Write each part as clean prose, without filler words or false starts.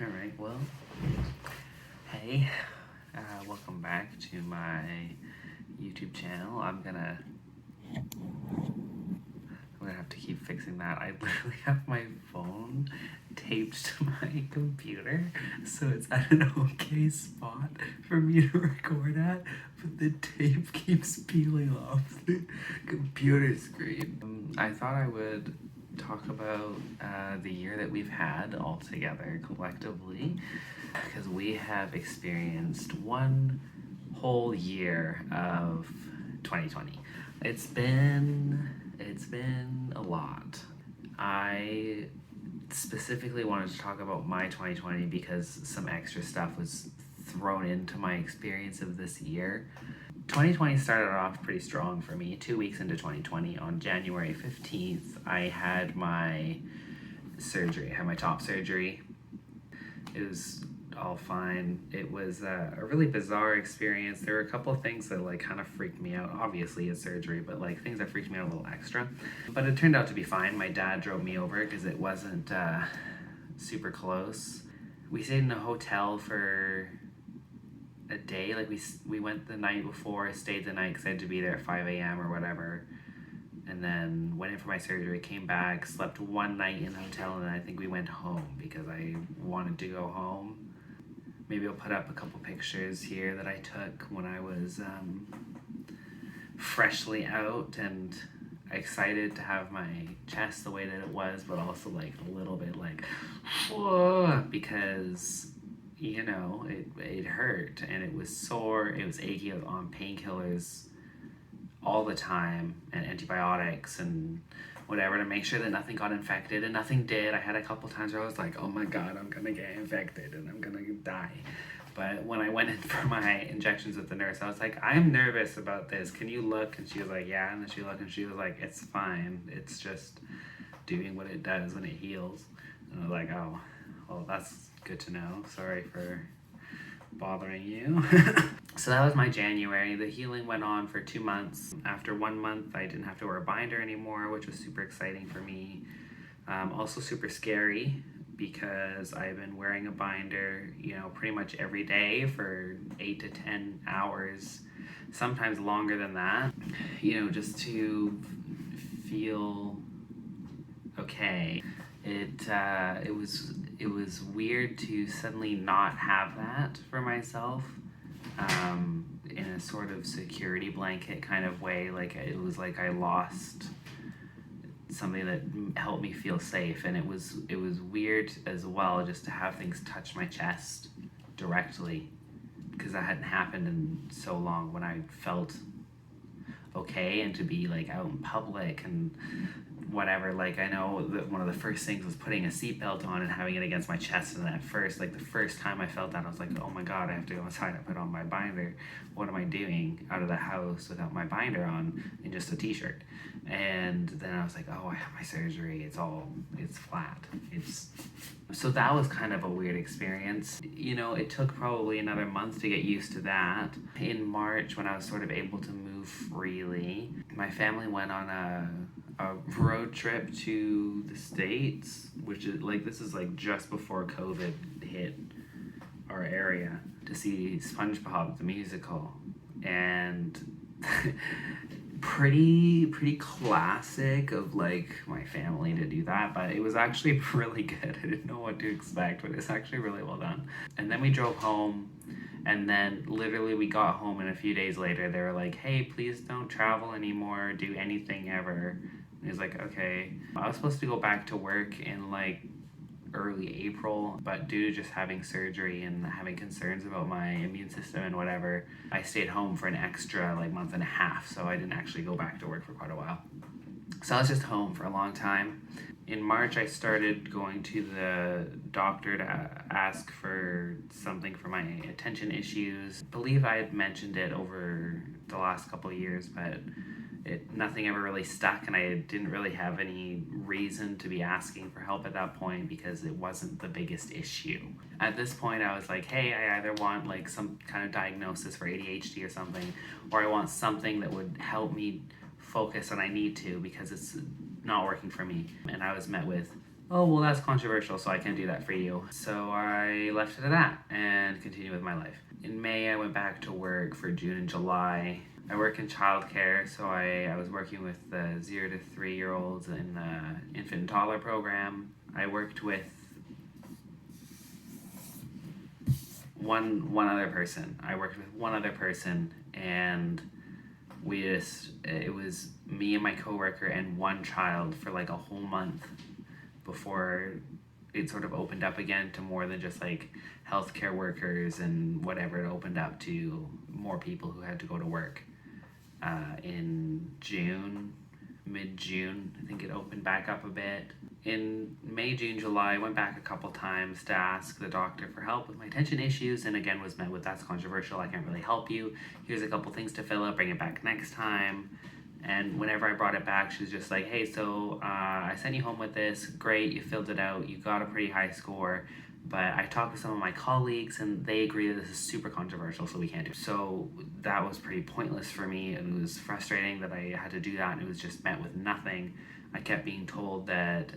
Alright, well, hey, welcome back to my YouTube channel. I'm gonna have to keep fixing that. I literally have my phone taped to my computer, so it's at an okay spot for me to record at, but the tape keeps peeling off the computer screen. I thought I would talk about the year that we've had all together collectively, because we have experienced one whole year of 2020. It's been a lot. I specifically wanted to talk about my 2020 because some extra stuff was thrown into my experience of this year. 2020 started off pretty strong for me. 2 weeks into 2020, on January 15th, I had my surgery. I had my top surgery. It was all fine. It was a really bizarre experience. There were a couple of things that kind of freaked me out. Obviously it's surgery, but things that freaked me out a little extra. But it turned out to be fine. My dad drove me over because it wasn't super close. We stayed in a hotel for a day. We went the night before, stayed the night because I had to be there at 5 a.m. or whatever, and then went in for my surgery, came back, slept one night in the hotel, and then I think we went home because I wanted to go home. Maybe I'll put up a couple pictures here that I took when I was freshly out and excited to have my chest the way that it was, but also a little bit whoa, because it hurt and it was sore, it was achy. I was on painkillers all the time and antibiotics and whatever to make sure that nothing got infected, and nothing did. I had a couple times where I was like, oh my god, I'm gonna get infected and I'm gonna die. But when I went in for my injections with the nurse, I was like, I'm nervous about this, can you look? And she was like, yeah. And then she looked and she was like, it's fine, it's just doing what it does when it heals. And I was like, oh, well, that's good to know. Sorry for bothering you. So that was my January. The healing went on for 2 months. After 1 month, I didn't have to wear a binder anymore, which was super exciting for me. Also super scary because I've been wearing a binder, pretty much every day for 8 to 10 hours, sometimes longer than that, just to feel okay. It was weird to suddenly not have that for myself, in a sort of security blanket kind of way. It was like I lost something that helped me feel safe, and it was weird as well just to have things touch my chest directly, because that hadn't happened in so long when I felt okay, and to be out in public and whatever. I know that one of the first things was putting a seatbelt on and having it against my chest, and at first, the first time I felt that, I was like, oh my god, I have to go outside and put on my binder. What am I doing out of the house without my binder on in just a t-shirt? And then I was like, oh, I have my surgery, it's flat. So that was kind of a weird experience. It took probably another month to get used to that. In March, when I was sort of able to move freely, my family went on a road trip to the States, which is this is just before COVID hit our area, to see SpongeBob the musical. And pretty classic of my family to do that, but it was actually really good. I didn't know what to expect, but it's actually really well done. And then we drove home, and then literally we got home, and a few days later they were like, hey, please don't travel anymore, do anything ever. And it was like, okay. I was supposed to go back to work in early April, but due to just having surgery and having concerns about my immune system and whatever, I stayed home for an extra month and a half, so I didn't actually go back to work for quite a while. So I was just home for a long time. In March, I started going to the doctor to ask for something for my attention issues. I believe I had mentioned it over the last couple of years, but nothing ever really stuck, and I didn't really have any reason to be asking for help at that point because it wasn't the biggest issue. At this point, I was like, hey, I either want some kind of diagnosis for ADHD or something, or I want something that would help me focus when I need to, because it's not working for me. And I was met with, oh, well, that's controversial, so I can't do that for you. So I left it at that and continued with my life. In May, I went back to work for June and July. I work in childcare, so I was working with 0 to 3-year-olds in the infant and toddler program. I worked with one other person. I worked with one other person, and it was me and my coworker and one child for like a whole month before it sort of opened up again to more than just like healthcare workers and whatever. It opened up to more people who had to go to work. In June, mid-June, I think it opened back up a bit. In May, June, July, I went back a couple times to ask the doctor for help with my attention issues, and again was met with, that's controversial, I can't really help you. Here's a couple things to fill out, bring it back next time. And whenever I brought it back, she was just like, hey, so I sent you home with this, great, you filled it out, you got a pretty high score, but I talked to some of my colleagues and they agree that this is super controversial, so we can't do it. So that was pretty pointless for me, and it was frustrating that I had to do that, and it was just met with nothing. I kept being told that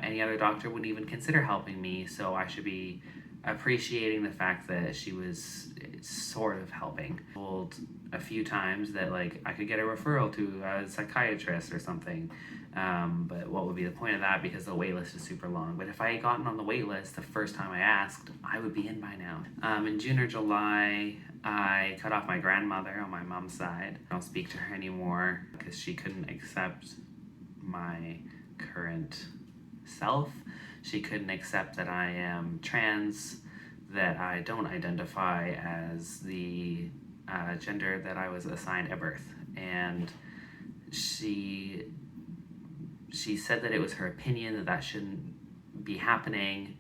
any other doctor wouldn't even consider helping me, so I should be appreciating the fact that she was sort of helping. Told a few times that like I could get a referral to a psychiatrist or something, but what would be the point of that, because the wait list is super long. But if I had gotten on the wait list the first time I asked, I would be in by now. In June or July, I cut off my grandmother on my mom's side. I don't speak to her anymore because she couldn't accept my current self. She couldn't accept that I am trans, that I don't identify as the gender that I was assigned at birth. And she said that it was her opinion that that shouldn't be happening.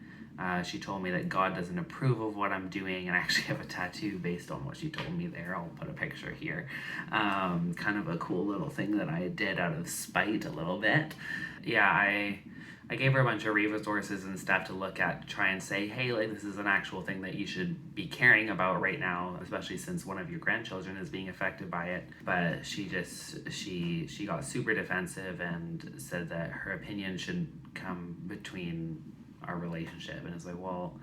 She told me that God doesn't approve of what I'm doing, and I actually have a tattoo based on what she told me there. I'll put a picture here. Kind of a cool little thing that I did out of spite a little bit. Yeah, I gave her a bunch of resources and stuff to look at, to try and say, hey, like, this is an actual thing that you should be caring about right now, especially since one of your grandchildren is being affected by it. But she got super defensive and said that her opinion shouldn't come between our relationship. And it's like, well,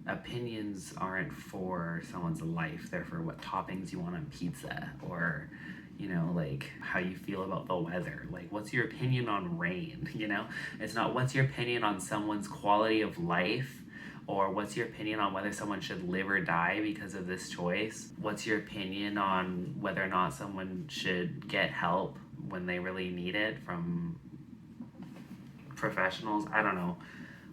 opinions aren't for someone's life. They're for what toppings you want on pizza, or you know, like how you feel about the weather. Like, what's your opinion on rain? You know, it's not what's your opinion on someone's quality of life, or what's your opinion on whether someone should live or die because of this choice. What's your opinion on whether or not someone should get help when they really need it from professionals? I don't know.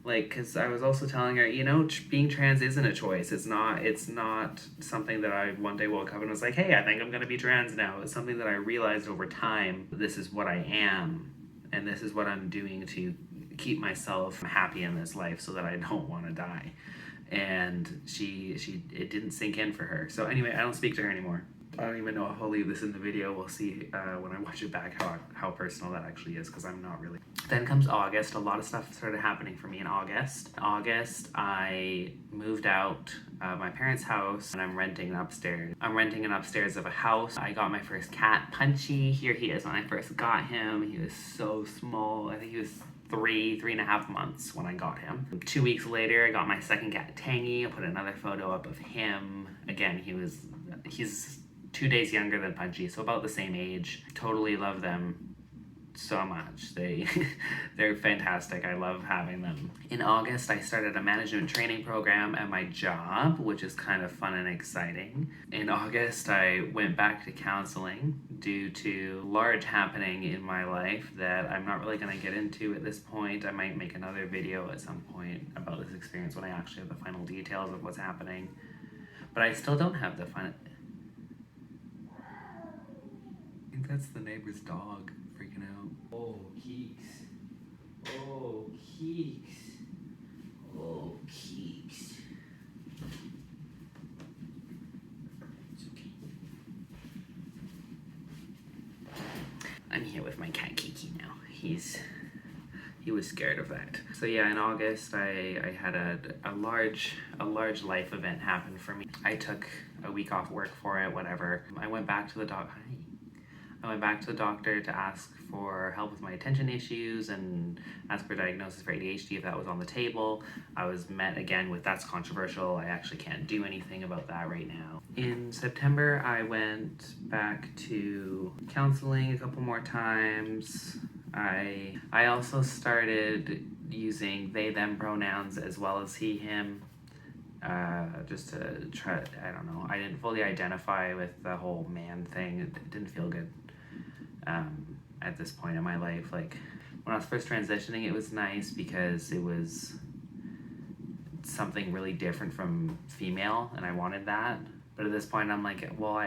Like, because I was also telling her, you know, being trans isn't a choice. It's not something that I one day woke up and was like, hey, I think I'm going to be trans now. It's something that I realized over time, this is what I am, and this is what I'm doing to keep myself happy in this life so that I don't want to die. And it didn't sink in for her. So anyway, I don't speak to her anymore. I don't even know if I'll leave this in the video. We'll see when I watch it back how personal that actually is, because I'm not really. Then comes August. A lot of stuff started happening for me in August. In August, I moved out of my parents' house, and I'm renting upstairs. I'm renting an upstairs of a house. I got my first cat, Punchy. Here he is when I first got him. He was so small. I think he was 3.5 months when I got him. 2 weeks later, I got my second cat, Tangy. I put another photo up of him. Again, he's 2 days younger than Punchy, so about the same age. Totally love them so much. They're fantastic. I love having them. In August, I started a management training program at my job, which is kind of fun and exciting. In August, I went back to counseling due to large happening in my life that I'm not really going to get into at this point. I might make another video at some point about this experience when I actually have the final details of what's happening. But I still don't have the final. I think that's the neighbor's dog freaking out. Oh, Keeks. Oh, Keeks. Oh, Keeks. It's okay. I'm here with my cat Kiki now. He was scared of that. So yeah, in August, I had a large life event happen for me. I took a week off work for it, whatever. I went back to the dog. Hi. I went back to the doctor to ask for help with my attention issues and ask for a diagnosis for ADHD if that was on the table. I was met again with that's controversial. I actually can't do anything about that right now. In September, I went back to counseling a couple more times. I also started using they them pronouns as well as he him, just to try. I don't know, I didn't fully identify with the whole man thing. It didn't feel good at this point in my life. Like when I was first transitioning, it was nice because it was something really different from female and I wanted that. But at this point I'm like, well,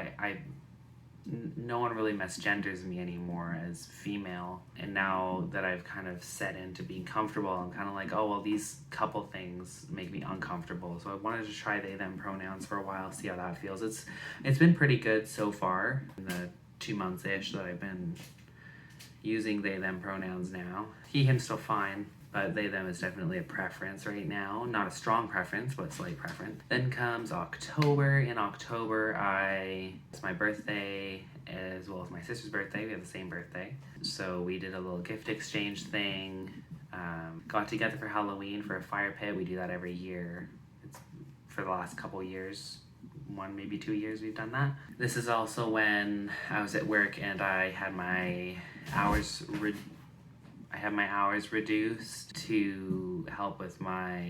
no one really misgenders me anymore as female, and now that I've kind of set into being comfortable, I'm kind of like, oh well, these couple things make me uncomfortable, so I wanted to try they them pronouns for a while, see how that feels. It's been pretty good so far in the 2 months ish that I've been using they them pronouns now. He him still fine, but they them is definitely a preference right now. Not a strong preference, but a slight preference. Then comes October. In October, it's my birthday as well as my sister's birthday. We have the same birthday, so we did a little gift exchange thing. Got together for Halloween for a fire pit. We do that every year. It's for the last couple years, 1 maybe 2 years we've done that. This is also when I was at work and I had my hours reduced to help with my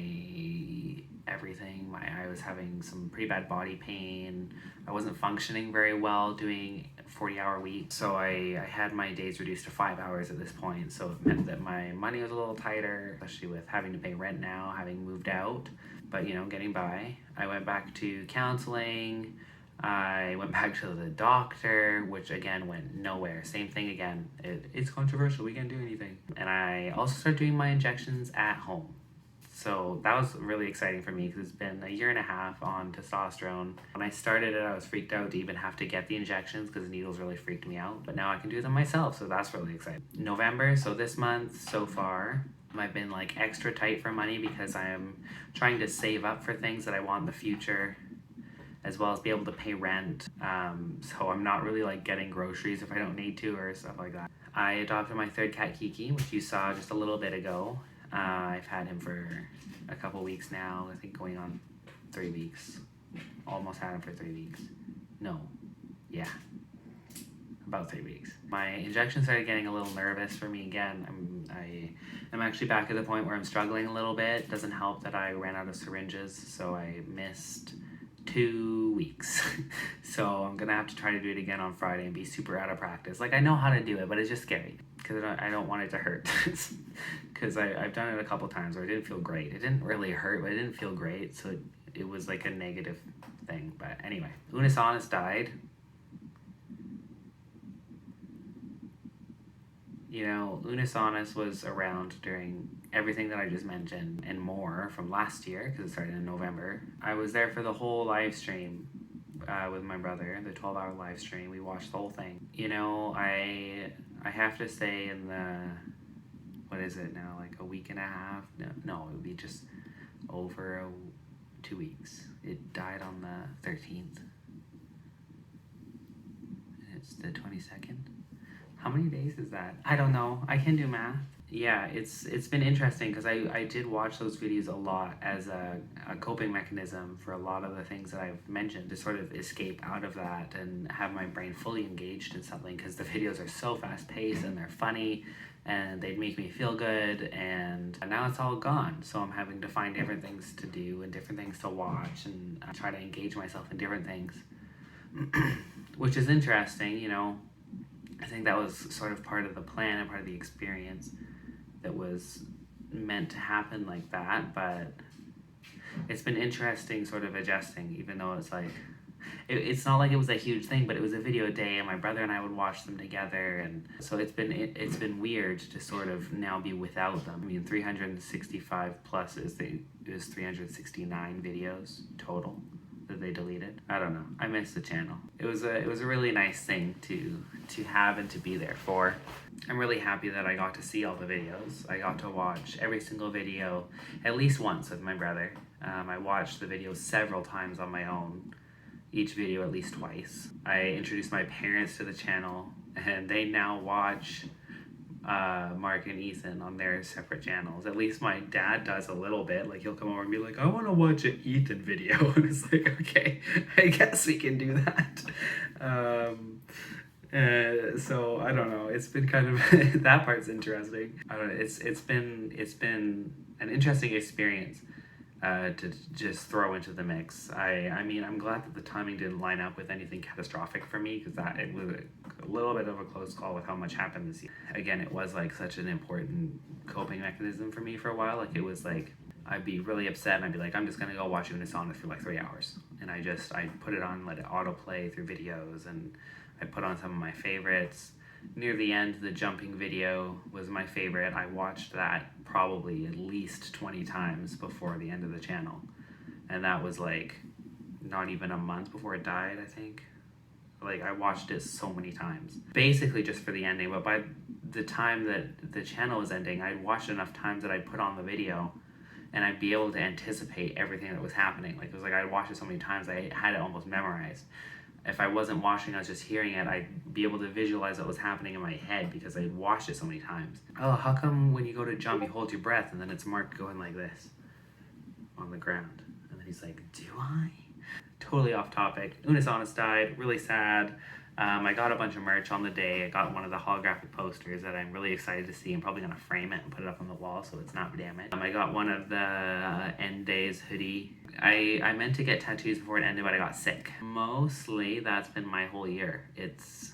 everything. I was having some pretty bad body pain. I wasn't functioning very well doing 40-hour weeks, so I had my days reduced to 5 hours at this point. So it meant that my money was a little tighter, especially with having to pay rent now, having moved out, but getting by. I went back to counseling. I went back to the doctor, which again went nowhere. Same thing again. It's controversial. We can't do anything. And I also started doing my injections at home. So that was really exciting for me because it's been 1.5 years on testosterone. When I started it, I was freaked out to even have to get the injections because the needles really freaked me out. But now I can do them myself, so that's really exciting. November, so this month so far, I've been like extra tight for money because I'm trying to save up for things that I want in the future, as well as be able to pay rent. So I'm not really like getting groceries if I don't need to or stuff like that. I adopted my third cat, Kiki, which you saw just a little bit ago. I've had him for a couple weeks now, I think going on 3 weeks. Almost had him for 3 weeks. No, yeah, about 3 weeks. My injections started getting a little nervous for me again. I'm actually back at the point where I'm struggling a little bit. Doesn't help that I ran out of syringes, so I missed 2 weeks. So I'm gonna have to try to do it again on Friday and be super out of practice. Like I know how to do it, but it's just scary because I don't want it to hurt. Because I've done it a couple times where it didn't feel great. It didn't really hurt, but it didn't feel great, so it was like a negative thing. But anyway, Unisanis died. Unisanis was around during everything that I just mentioned and more from last year because it started in November. I was there for the whole live stream with my brother, the 12-hour live stream. We watched the whole thing. I have to say in the, what is it now, like a week and a half? No, it would be just over 2 weeks. It died on the 13th. It's the 22nd. How many days is that? I don't know. I can do math. Yeah, it's been interesting because I did watch those videos a lot as a coping mechanism for a lot of the things that I've mentioned, to sort of escape out of that and have my brain fully engaged in something, because the videos are so fast paced and they're funny and they make me feel good, and now it's all gone. So I'm having to find different things to do and different things to watch and try to engage myself in different things, which is interesting. I think that was sort of part of the plan and part of the experience that was meant to happen like that. But it's been interesting sort of adjusting, even though it's like, it's not like it was a huge thing, but it was a video a day and my brother and I would watch them together. And so it's been weird to sort of now be without them. I mean, 365 plus is 369 videos total that they deleted. I don't know. I miss the channel. It was a really nice thing to have and to be there for. I'm really happy that I got to see all the videos. I got to watch every single video at least once with my brother. I watched the videos several times on my own, each video at least twice. I introduced my parents to the channel and they now watch Mark and Ethan on their separate channels. At least my dad does a little bit. Like, he'll come over and be like, I want to watch an Ethan video. And it's like, okay, I guess we can do that. So I don't know. It's been kind of that part's interesting. I don't know. It's been an interesting experience to just throw into the mix. I mean, I'm glad that the timing didn't line up with anything catastrophic for me, because that it was a little bit of a close call with how much happened this year. Again, it was like such an important coping mechanism for me for a while. Like, it was like I'd be really upset and I'd be like, I'm just gonna go watch Unisonic for like 3 hours, and I put it on, let it autoplay through videos, and I put on some of my favorites. Near the end, the jumping video was my favorite. I watched that probably at least 20 times before the end of the channel. And that was like not even a month before it died, I think. Like, I watched it so many times. Basically just for the ending, but by the time that the channel was ending, I'd watched enough times that I'd put on the video and I'd be able to anticipate everything that was happening. Like, it was like I'd watched it so many times, I had it almost memorized. If I wasn't watching, I was just hearing it, I'd be able to visualize what was happening in my head because I'd watched it so many times. Oh, how come when you go to jump, you hold your breath and then it's Mark going like this on the ground? And then he's like, do I? Totally off topic. Unisonus died, really sad. I got a bunch of merch on the day. I got one of the holographic posters that I'm really excited to see. I'm probably going to frame it and put it up on the wall so it's not damaged. I got one of the End Days hoodie. I meant to get tattoos before it ended, but I got sick. Mostly that's been my whole year. It's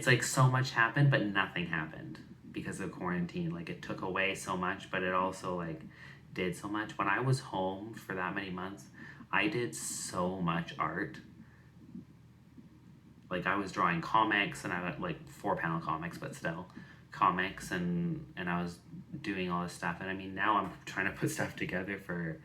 like so much happened, but nothing happened because of quarantine. Like, it took away so much, but it also like did so much. When I was home for that many months, I did so much art. Like, I was drawing comics, and I had like 4-panel comics, but still comics, and I was doing all this stuff. And I mean, now I'm trying to put stuff together for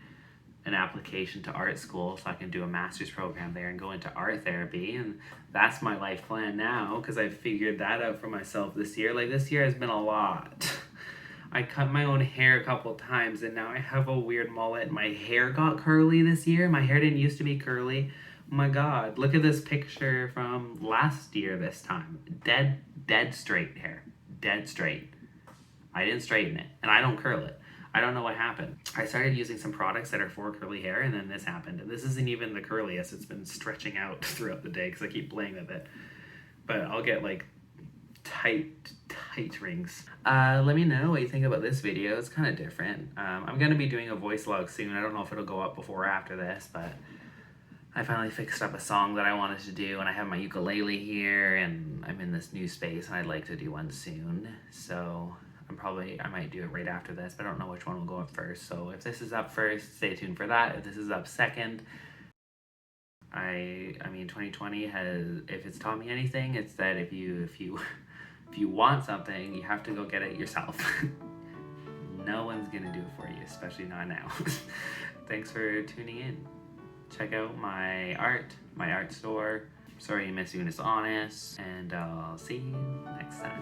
an application to art school so I can do a master's program there and go into art therapy. And that's my life plan now, because I figured that out for myself this year. Like, this year has been a lot. I cut my own hair a couple times, and now I have a weird mullet. My hair got curly this year. My hair didn't used to be curly. Oh my god, look at this picture from last year this time. Dead straight hair. Dead straight. I didn't straighten it, and I don't curl it. I don't know what happened. I started using some products that are for curly hair, and then this happened. And this isn't even the curliest. It's been stretching out throughout the day because I keep playing with it. But I'll get like tight rings. Let me know what you think about this video. It's kind of different. I'm gonna be doing a voice log soon. I don't know if it'll go up before or after this, but I finally fixed up a song that I wanted to do, and I have my ukulele here, and I'm in this new space, and I'd like to do one soon. So I might do it right after this, but I don't know which one will go up first. So if this is up first, stay tuned for that. If this is up second, I mean, 2020 has, if it's taught me anything, it's that if you want something, you have to go get it yourself. No one's gonna do it for you, especially not now. Thanks for tuning in. Check out my art store. Sorry you missed Unisonus, and I'll see you next time.